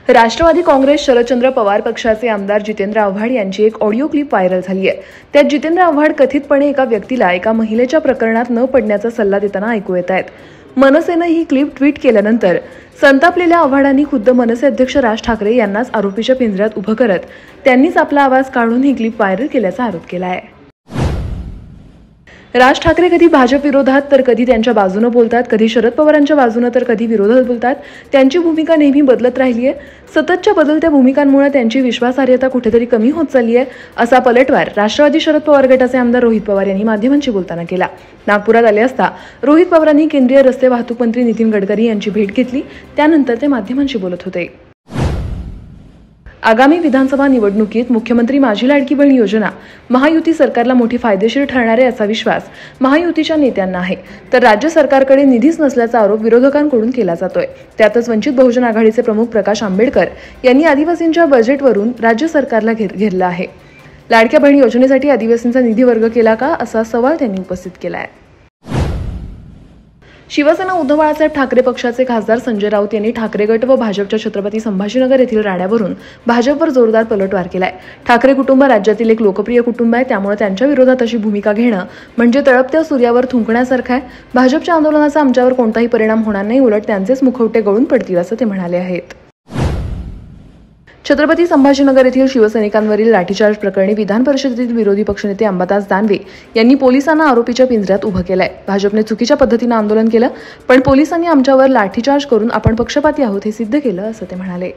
राष्ट्रवादी काँग्रेस शरदचंद्र पवार पक्षाचे आमदार जितेंद्र आव्हाड यांची एक ऑडिओ क्लिप व्हायरल झाली आहे। त्यात जितेंद्र आव्हाड कथितपणे एका व्यक्तीला एका महिलेच्या प्रकरणात न पडण्याचा सल्ला देताना ऐकू येत आहेत। मनसेने ही क्लिप ट्विट केल्यानंतर संतापलेल्या आव्हाडांनी खुद्द मनसे अध्यक्ष राज ठाकरे यांनाच आरोपीच्या पिंजऱ्यात उभं करत त्यांनीच आपला आवाज काढून ही क्लिप व्हायरल केल्याचा आरोप केला आहे। राज ठाकरे कधी भाजप विरोधात तर कधी त्यांच्या बाजूने बोलतात, कधी शरद पवारांच्या बाजूने तर कधी विरोधात बोलतात। त्यांची भूमिका नेहमी बदलत राहिली आहे। सततच्या बदलत्या भूमिकांमुळे त्यांची विश्वासार्हता कुठेतरी कमी होत चालली आहे, असा पलटवार राष्ट्रवादी शरद पवार गटाचे आमदार रोहित पवार यांनी माध्यमांशी बोलताना केला। नागपुरात आले असता रोहित पवारांनी केंद्रीय रस्ते वाहतूक मंत्री नितीन गडकरी यांची भेट घेतली। त्यानंतर ते माध्यमांशी बोलत होते। आगामी विधानसभा निवडणुकीत मुख्यमंत्री माझी लाडकी बहीण योजना महायुती सरकारला मोठी फायदेशीर ठरणार आहे असा विश्वास महायुतीच्या नेत्यांना आहे, तर राज्य सरकारकडे निधीच नसल्याचा आरोप विरोधकांकडून केला जातोय। त्यातच वंचित बहुजन आघाडीचे प्रमुख प्रकाश आंबेडकर यांनी आदिवासींच्या बजेटवरून राज्य सरकारला घेरलं आहे। लाडक्या बहीण योजनेसाठी आदिवासींचा निधी वर्ग केला का असा सवाल त्यांनी उपस्थित केला आहे। शिवसेना उद्धव बाळासाहेब ठाकरे पक्षाचे खासदार संजय राऊत यांनी ठाकरे गट व भाजपच्या छत्रपती संभाजीनगर येथील राड्यावरून भाजपवर जोरदार पलटवार केलाय। ठाकरे कुटुंब राज्यातील एक लोकप्रिय कुटुंब आहे, त्यामुळे त्यांच्या विरोधात अशी भूमिका घेणं म्हणजे तळपत्या सूर्यावर थुंकण्यासारखं आहे। भाजपच्या आंदोलनाचा आमच्यावर कोणताही परिणाम होणार नाही, उलट त्यांचेच मुखवटे गळून पडतील असं ते म्हणाले आहेत। छत्रपती संभाजीनगर येथील शिवसैनिकांवरील लाठीचार्ज प्रकरणी विधान परिषदेतील विरोधी पक्षनेते अंबादास दानवे यांनी पोलिसांना आरोपीच्या पिंजऱ्यात उभं केलंय। भाजपने चुकीच्या पद्धतीने आंदोलन केलं, पण पोलिसांनी आमच्यावर लाठीचार्ज करून आपण पक्षपाती आहोत हे सिद्ध केलं असं ते म्हणाले।